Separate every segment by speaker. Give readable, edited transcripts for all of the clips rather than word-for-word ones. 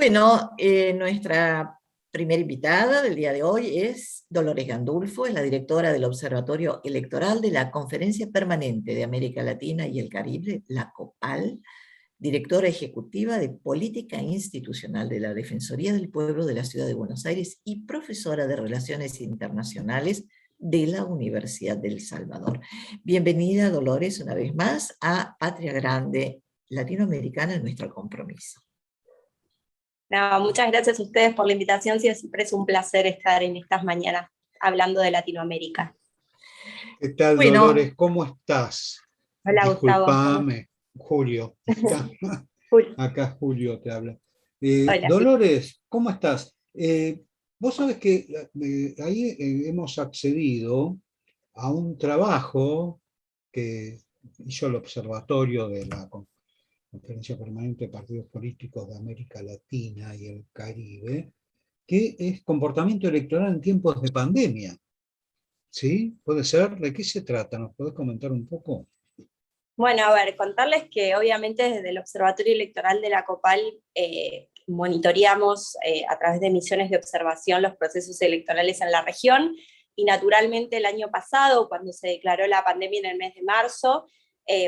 Speaker 1: Bueno, nuestra primera invitada del día de hoy es Dolores Gandulfo, es la directora del Observatorio Electoral de la Conferencia Permanente de América Latina y el Caribe, la COPAL, directora ejecutiva de Política Institucional de la Defensoría del Pueblo de la Ciudad de Buenos Aires y profesora de Relaciones Internacionales de la Universidad del Salvador. Bienvenida, Dolores, una vez más a Patria Grande Latinoamericana, nuestro compromiso.
Speaker 2: No, muchas gracias a ustedes por la invitación, siempre es un placer estar en estas mañanas hablando de Latinoamérica.
Speaker 3: ¿Qué tal,
Speaker 1: Bueno,
Speaker 3: Dolores? ¿Cómo estás?
Speaker 2: Hola,
Speaker 3: Disculpame, Julio. Acá Julio te habla.
Speaker 2: Hola.
Speaker 3: Dolores, ¿cómo estás? Vos sabés que ahí hemos accedido a un trabajo que hizo el Observatorio de la Conferencia Permanente de Partidos Políticos de América Latina y el Caribe, que es comportamiento electoral en tiempos de pandemia. ¿Sí? ¿Puede ser? ¿De qué se trata? ¿Nos podés comentar un poco?
Speaker 2: Bueno, a ver, contarles que obviamente desde el Observatorio Electoral de la COPAL monitoreamos a través de misiones de observación los procesos electorales en la región, y naturalmente el año pasado, cuando se declaró la pandemia en el mes de marzo,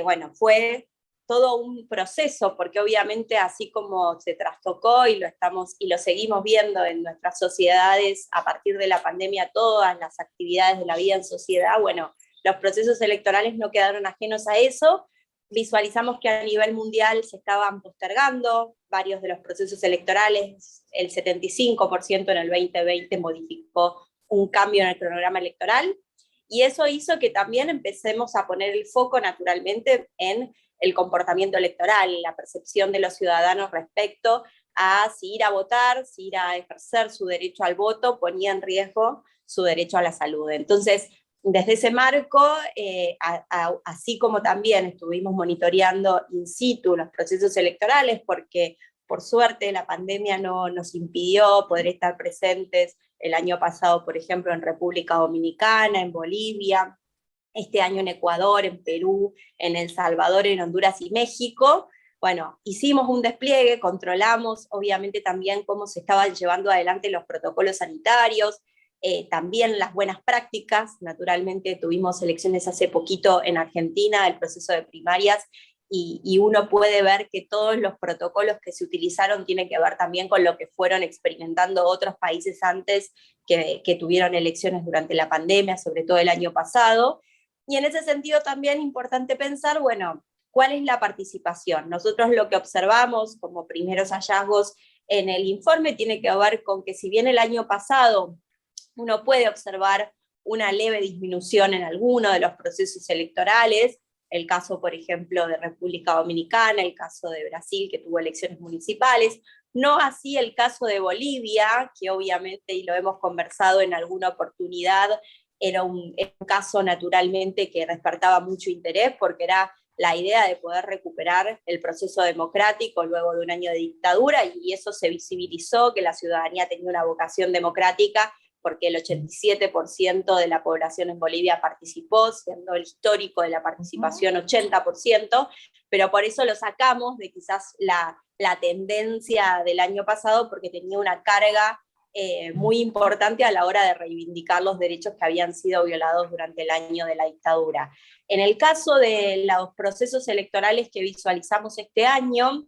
Speaker 2: bueno, fue todo un proceso, porque obviamente así como se trastocó y lo seguimos viendo en nuestras sociedades a partir de la pandemia, todas las actividades de la vida en sociedad, bueno, los procesos electorales no quedaron ajenos a eso. Visualizamos que a nivel mundial se estaban postergando varios de los procesos electorales, el 75% en el 2020 modificó un cambio en el cronograma electoral, y eso hizo que también empecemos a poner el foco naturalmente en el comportamiento electoral, la percepción de los ciudadanos respecto a si ir a votar, si ir a ejercer su derecho al voto ponía en riesgo su derecho a la salud. Entonces, desde ese marco, así como también estuvimos monitoreando in situ los procesos electorales, porque por suerte la pandemia no nos impidió poder estar presentes el año pasado, por ejemplo, en República Dominicana, en Bolivia, este año en Ecuador, en Perú, en El Salvador, en Honduras y México. Bueno, hicimos un despliegue, controlamos obviamente también cómo se estaban llevando adelante los protocolos sanitarios, también las buenas prácticas. Naturalmente tuvimos elecciones hace poquito en Argentina, el proceso de primarias, y uno puede ver que todos los protocolos que se utilizaron tienen que ver también con lo que fueron experimentando otros países antes que tuvieron elecciones durante la pandemia, sobre todo el año pasado. Y en ese sentido también es importante pensar, bueno, ¿cuál es la participación? Nosotros lo que observamos como primeros hallazgos en el informe tiene que ver con que si bien el año pasado uno puede observar una leve disminución en alguno de los procesos electorales, el caso, por ejemplo, de República Dominicana, el caso de Brasil, que tuvo elecciones municipales, no así el caso de Bolivia, que obviamente, y lo hemos conversado en alguna oportunidad, era un caso naturalmente que despertaba mucho interés, porque era la idea de poder recuperar el proceso democrático luego de un año de dictadura, y eso se visibilizó, que la ciudadanía tenía una vocación democrática, porque el 87% de la población en Bolivia participó, siendo el histórico de la participación 80%, pero por eso lo sacamos de quizás la tendencia del año pasado, porque tenía una carga muy importante a la hora de reivindicar los derechos que habían sido violados durante el año de la dictadura. En el caso de los procesos electorales que visualizamos este año,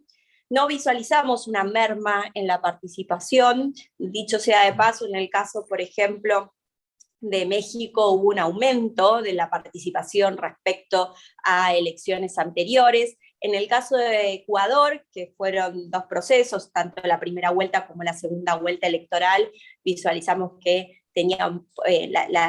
Speaker 2: no visualizamos una merma en la participación. Dicho sea de paso, en el caso, por ejemplo, de México hubo un aumento de la participación respecto a elecciones anteriores. En el caso de Ecuador, que fueron dos procesos, tanto la primera vuelta como la segunda vuelta electoral, visualizamos que tenía,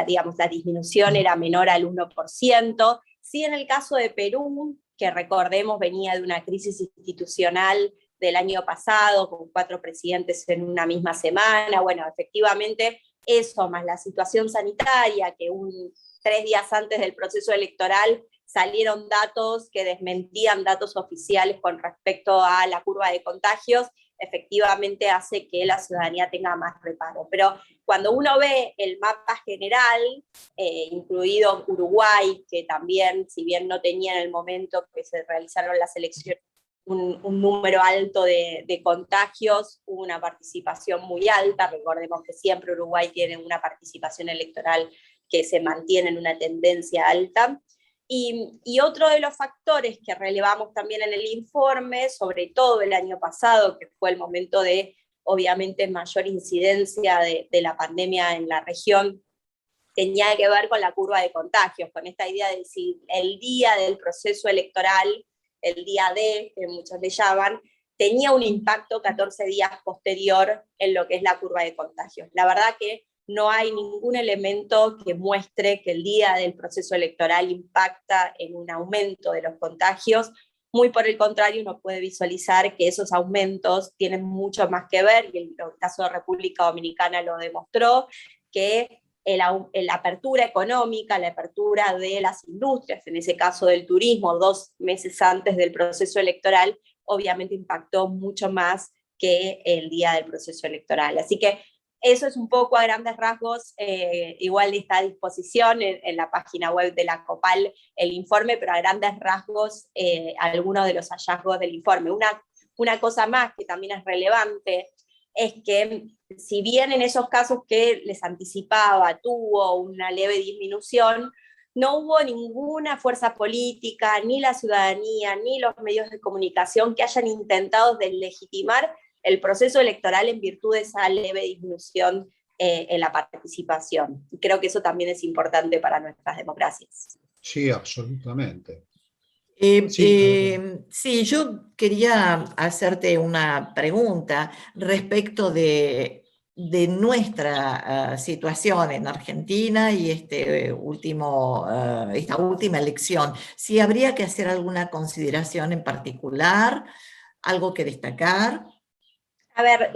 Speaker 2: digamos, la disminución era menor al 1%. Sí, en el caso de Perú, que recordemos venía de una crisis institucional del año pasado, con 4 presidentes en una misma semana, bueno, efectivamente eso, más la situación sanitaria, que 3 días antes del proceso electoral salieron datos que desmentían datos oficiales con respecto a la curva de contagios, efectivamente hace que la ciudadanía tenga más reparo. Pero cuando uno ve el mapa general, incluido Uruguay, que también, si bien no tenía en el momento que se realizaron las elecciones un número alto de contagios, hubo una participación muy alta. Recordemos que siempre Uruguay tiene una participación electoral que se mantiene en una tendencia alta. Y otro de los factores que relevamos también en el informe, sobre todo el año pasado, que fue el momento de, obviamente, mayor incidencia de la pandemia en la región, tenía que ver con la curva de contagios, con esta idea de si el día del proceso electoral, el día D, que muchos le llaman, tenía un impacto 14 días posterior en lo que es la curva de contagios. La verdad que no hay ningún elemento que muestre que el día del proceso electoral impacta en un aumento de los contagios. Muy por el contrario, uno puede visualizar que esos aumentos tienen mucho más que ver, y el caso de República Dominicana lo demostró, que la apertura económica, la apertura de las industrias, en ese caso del turismo, 2 meses antes del proceso electoral, obviamente impactó mucho más que el día del proceso electoral. Así que eso es un poco a grandes rasgos, igual está a disposición en la página web de la COPAL el informe, pero a grandes rasgos algunos de los hallazgos del informe. Una cosa más que también es relevante es que si bien en esos casos que les anticipaba tuvo una leve disminución, no hubo ninguna fuerza política, ni la ciudadanía, ni los medios de comunicación que hayan intentado deslegitimar el proceso electoral en virtud de esa leve disminución en la participación. Y creo que eso también es importante para nuestras democracias.
Speaker 3: Sí, absolutamente.
Speaker 1: Sí, yo quería hacerte una pregunta respecto de nuestra situación en Argentina y esta última elección. Si habría que hacer alguna consideración en particular, algo que destacar.
Speaker 2: A ver,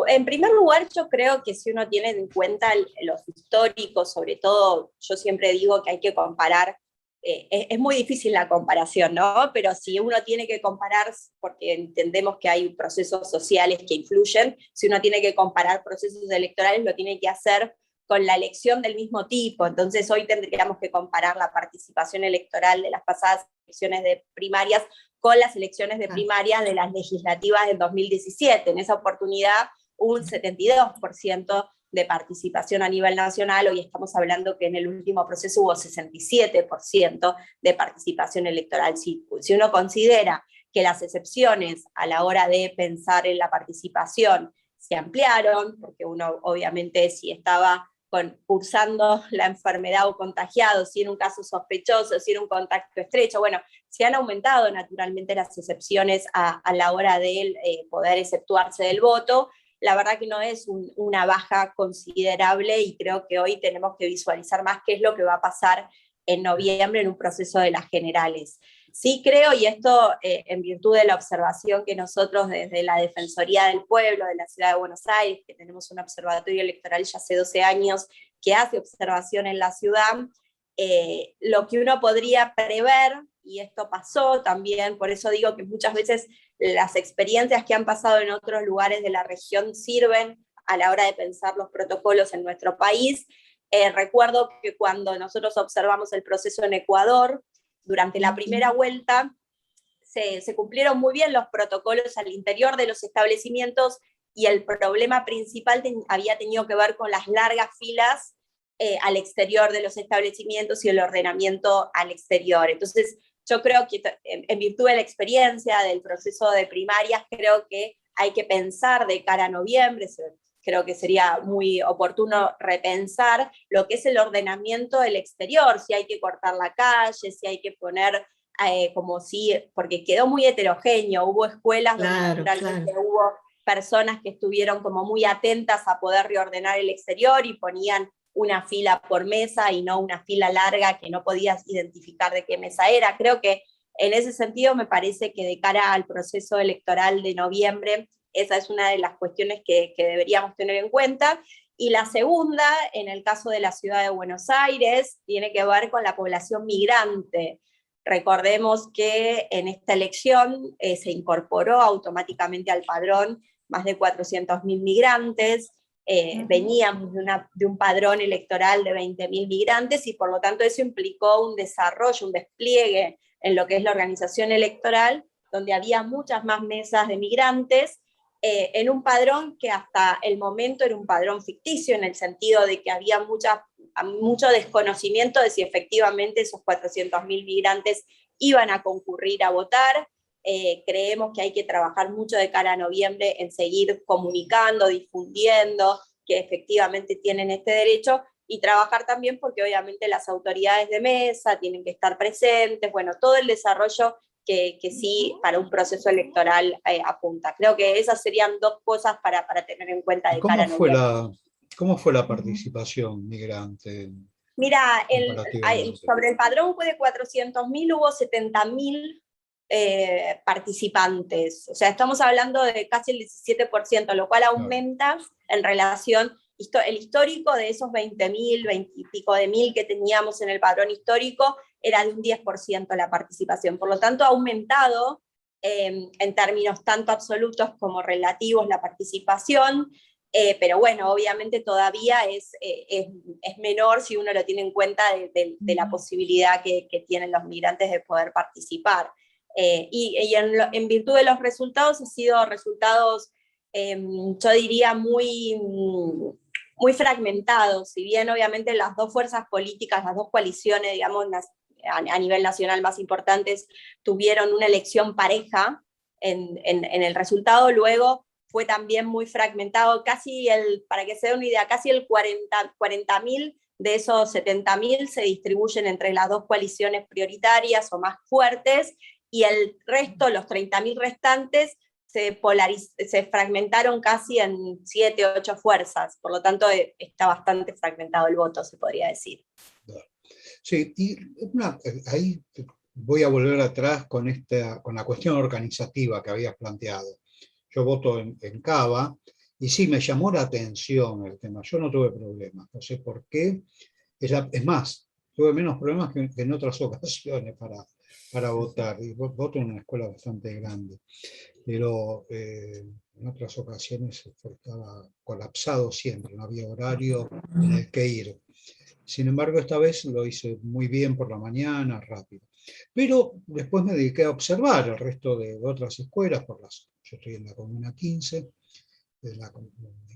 Speaker 2: en primer lugar, yo creo que si uno tiene en cuenta los históricos, sobre todo, yo siempre digo que hay que comparar. Es muy difícil la comparación, ¿no? Pero si uno tiene que comparar, porque entendemos que hay procesos sociales que influyen, si uno tiene que comparar procesos electorales, lo tiene que hacer con la elección del mismo tipo. Entonces hoy tendríamos que comparar la participación electoral de las pasadas elecciones de primarias con las elecciones de primaria de las legislativas del 2017. En esa oportunidad hubo un 72% de participación a nivel nacional. Hoy estamos hablando que en el último proceso hubo 67% de participación electoral. Si uno considera que las excepciones a la hora de pensar en la participación se ampliaron, porque uno obviamente si estaba cursando la enfermedad o contagiado, si era un caso sospechoso, si era un contacto estrecho, bueno, se han aumentado naturalmente las excepciones a la hora de poder exceptuarse del voto. La verdad que no es una baja considerable y creo que hoy tenemos que visualizar más qué es lo que va a pasar en noviembre en un proceso de las generales. Sí creo, y esto en virtud de la observación que nosotros desde la Defensoría del Pueblo de la Ciudad de Buenos Aires, que tenemos un observatorio electoral ya hace 12 años que hace observación en la ciudad, lo que uno podría prever, y esto pasó también, por eso digo que muchas veces las experiencias que han pasado en otros lugares de la región sirven a la hora de pensar los protocolos en nuestro país. Recuerdo que cuando nosotros observamos el proceso en Ecuador, durante la primera vuelta se cumplieron muy bien los protocolos al interior de los establecimientos y el problema principal había tenido que ver con las largas filas al exterior de los establecimientos y el ordenamiento al exterior. Entonces, yo creo que en virtud de la experiencia del proceso de primarias, creo que hay que pensar de cara a noviembre, creo que sería muy oportuno repensar lo que es el ordenamiento del exterior, si hay que cortar la calle, si hay que poner como si, porque quedó muy heterogéneo, hubo escuelas donde naturalmente hubo personas que estuvieron como muy atentas a poder reordenar el exterior y ponían una fila por mesa y no una fila larga que no podías identificar de qué mesa era. Creo que en ese sentido me parece que de cara al proceso electoral de noviembre, esa es una de las cuestiones que deberíamos tener en cuenta. Y la segunda, en el caso de la ciudad de Buenos Aires, tiene que ver con la población migrante. Recordemos que en esta elección se incorporó automáticamente al padrón más de 400.000 migrantes. Veníamos de un padrón electoral de 20.000 migrantes y por lo tanto eso implicó un desarrollo, un despliegue en lo que es la organización electoral donde había muchas más mesas de migrantes, en un padrón que hasta el momento era un padrón ficticio, en el sentido de que había mucho desconocimiento de si efectivamente esos 400.000 migrantes iban a concurrir a votar. Creemos que hay que trabajar mucho de cara a noviembre en seguir comunicando, difundiendo que efectivamente tienen este derecho, y trabajar también porque obviamente las autoridades de mesa tienen que estar presentes, bueno, todo el desarrollo que sí para un proceso electoral apunta. Creo que esas serían dos cosas para tener en cuenta
Speaker 3: ¿Y
Speaker 2: de cara a noviembre.
Speaker 3: cómo fue la participación migrante
Speaker 2: Mira,
Speaker 3: comparativamente?
Speaker 2: sobre el padrón fue de 400.000, hubo 70.000 participantes. O sea, estamos hablando de casi el 17%, lo cual
Speaker 3: Claro.
Speaker 2: aumenta en relación, el histórico de esos 20.000, 20 y pico de mil que teníamos en el padrón histórico, era de un 10% la participación. Por lo tanto, ha aumentado en términos tanto absolutos como relativos la participación. Pero bueno, obviamente todavía es menor si uno lo tiene en cuenta de la posibilidad que tienen los migrantes de poder participar. Y en virtud de los resultados, han sido resultados, yo diría, muy fragmentados. Si bien obviamente las dos fuerzas políticas, las dos coaliciones, digamos, a nivel nacional más importantes, tuvieron una elección pareja en el resultado, luego fue también muy fragmentado, para que se dé una idea, casi el 40.000 de esos 70.000 se distribuyen entre las dos coaliciones prioritarias o más fuertes, y el resto, los 30.000 restantes, se fragmentaron casi en 7, 8 fuerzas, por lo tanto está bastante fragmentado el voto, se podría decir.
Speaker 3: Sí, y ahí voy a volver atrás con la cuestión organizativa que habías planteado. Yo voto en Cava, y sí, me llamó la atención el tema. Yo no tuve problemas, no sé por qué. Es más, tuve menos problemas que en otras ocasiones para votar. Y voto en una escuela bastante grande, pero en otras ocasiones estaba colapsado siempre, no había horario en el que ir. Sin embargo, esta vez lo hice muy bien por la mañana, rápido. Pero después me dediqué a observar el resto de otras escuelas, yo estoy en la Comuna 15, de la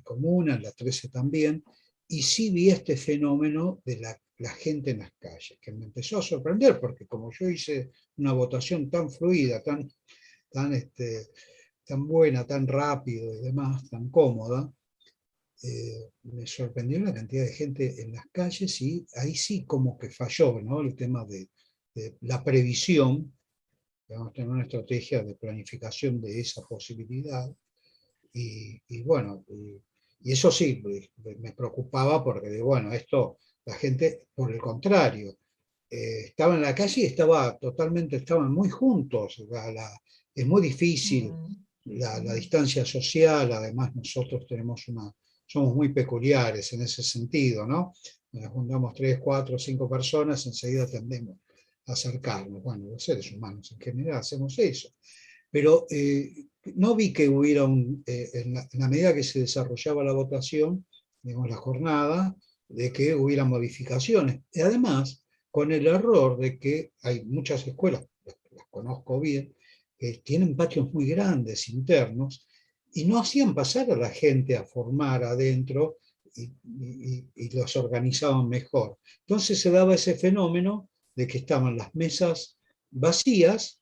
Speaker 3: Comuna, en la 13 también, y sí vi este fenómeno de la gente en las calles, que me empezó a sorprender, porque como yo hice una votación tan fluida, tan buena, tan rápido y demás, tan cómoda, me sorprendió la cantidad de gente en las calles, y ahí sí como que falló, ¿no? El tema de la previsión, vamos a tener una estrategia de planificación de esa posibilidad, y bueno, y eso sí, me preocupaba porque, bueno, esto, la gente, por el contrario, estaba en la calle y estaban muy juntos, es muy difícil la distancia social. Además nosotros somos muy peculiares en ese sentido, ¿no? Nos juntamos 3, 4, 5 personas, enseguida tendemos a acercarnos. Bueno, los seres humanos en general hacemos eso. Pero no vi que hubiera, en la medida que se desarrollaba la votación, digamos, la jornada, de que hubiera modificaciones. Y además, con el error de que hay muchas escuelas, las conozco bien, que tienen patios muy grandes internos, y no hacían pasar a la gente a formar adentro, y los organizaban mejor. Entonces se daba ese fenómeno de que estaban las mesas vacías,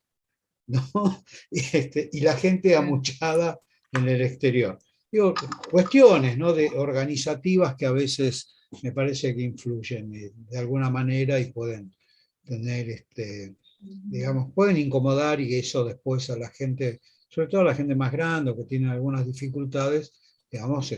Speaker 3: ¿no? Y la gente amuchada en el exterior. Digo, cuestiones, ¿no?, organizativas que a veces me parece que influyen de alguna manera, y pueden tener, digamos, pueden incomodar, y eso después a la gente, sobre todo a la gente más grande o que tiene algunas dificultades, digamos,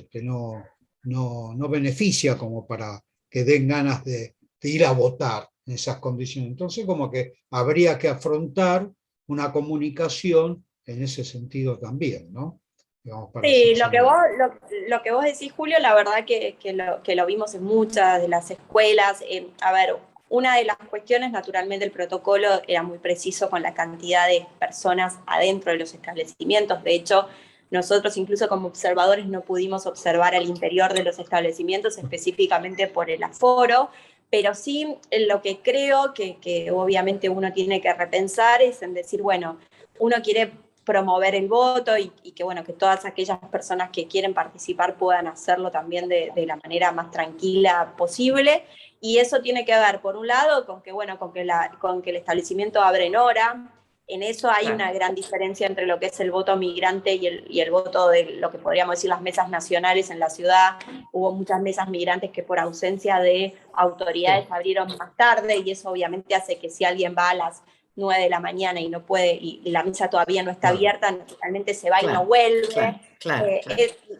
Speaker 3: no beneficia como para que den ganas de ir a votar en esas condiciones. Entonces, como que habría que afrontar una comunicación en ese sentido también, ¿no? Digamos, para
Speaker 2: Sí,
Speaker 3: subsanar.
Speaker 2: lo que vos decís, Julio, la verdad que lo vimos en muchas de las escuelas. A ver, una de las cuestiones, naturalmente el protocolo era muy preciso con la cantidad de personas adentro de los establecimientos. De hecho, nosotros incluso como observadores no pudimos observar el interior de los establecimientos específicamente por el aforo, pero sí lo que creo que obviamente uno tiene que repensar es en decir, bueno, uno quiere promover el voto y que, bueno, que todas aquellas personas que quieren participar puedan hacerlo también de la manera más tranquila posible. Y eso tiene que ver, por un lado, con que, bueno, con que el establecimiento abre en hora. En eso hay una gran diferencia entre lo que es el voto migrante y el voto de lo que podríamos decir las mesas nacionales en la ciudad. Hubo muchas mesas migrantes que por ausencia de autoridades abrieron más tarde, y eso obviamente hace que si alguien va a las 9 de la mañana y no puede, y la misa todavía no está abierta, naturalmente se va y no vuelve.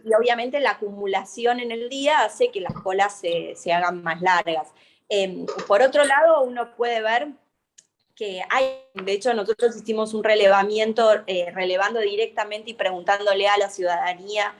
Speaker 2: Y obviamente la acumulación en el día hace que las colas se hagan más largas. Por otro lado, uno puede ver que hay, de hecho nosotros hicimos un relevamiento relevando directamente y preguntándole a la ciudadanía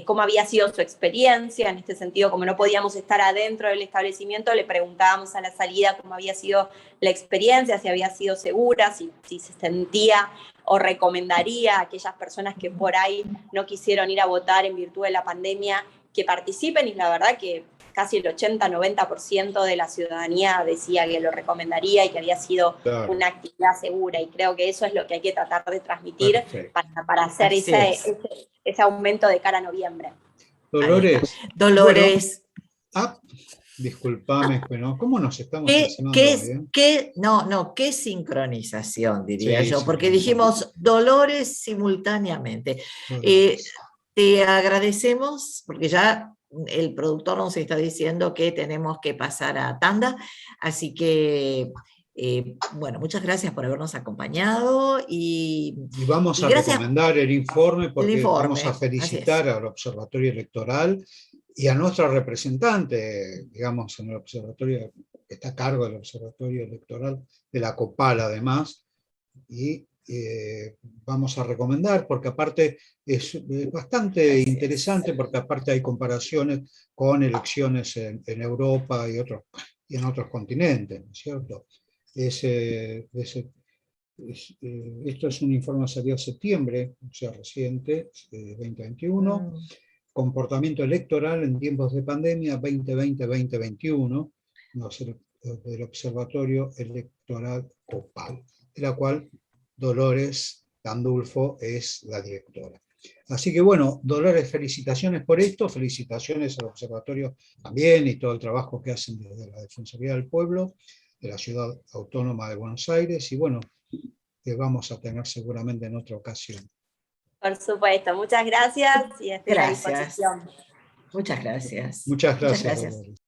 Speaker 2: cómo había sido su experiencia. En este sentido, como no podíamos estar adentro del establecimiento, le preguntábamos a la salida cómo había sido la experiencia, si había sido segura, si se sentía o recomendaría a aquellas personas que por ahí no quisieron ir a votar en virtud de la pandemia que participen, y la verdad que casi el 80-90% de la ciudadanía decía que lo recomendaría y que había sido una actividad segura, y creo que eso es lo que hay que tratar de transmitir para hacer ese aumento de cara a noviembre.
Speaker 3: Dolores.
Speaker 1: Dolores.
Speaker 3: Bueno, disculpame, pero ¿cómo nos estamos aproximando?
Speaker 1: Qué sincronización, diría yo, porque dijimos Dolores simultáneamente. Te agradecemos, porque ya el productor nos está diciendo que tenemos que pasar a tanda, así que, bueno, muchas gracias por habernos acompañado. Y
Speaker 3: vamos a recomendar el informe, porque vamos a felicitar al Observatorio Electoral y a nuestra representante, digamos, en el observatorio, que está a cargo del Observatorio Electoral de la COPAL, además, y vamos a recomendar, porque aparte es bastante interesante, porque aparte hay comparaciones con elecciones en Europa y en otros continentes, ¿no es cierto? Esto es un informe que salió en septiembre, o sea, reciente, 2021, comportamiento electoral en tiempos de pandemia 2020-2021, del Observatorio Electoral COPAL, de la cual Dolores Gandulfo es la directora. Así que bueno, Dolores, felicitaciones por esto, felicitaciones al Observatorio también y todo el trabajo que hacen desde la Defensoría del Pueblo, de la Ciudad Autónoma de Buenos Aires, y bueno, que vamos a tener seguramente en otra ocasión.
Speaker 2: Por supuesto, muchas gracias y estoy a disposición.
Speaker 1: Muchas gracias.
Speaker 3: Muchas gracias.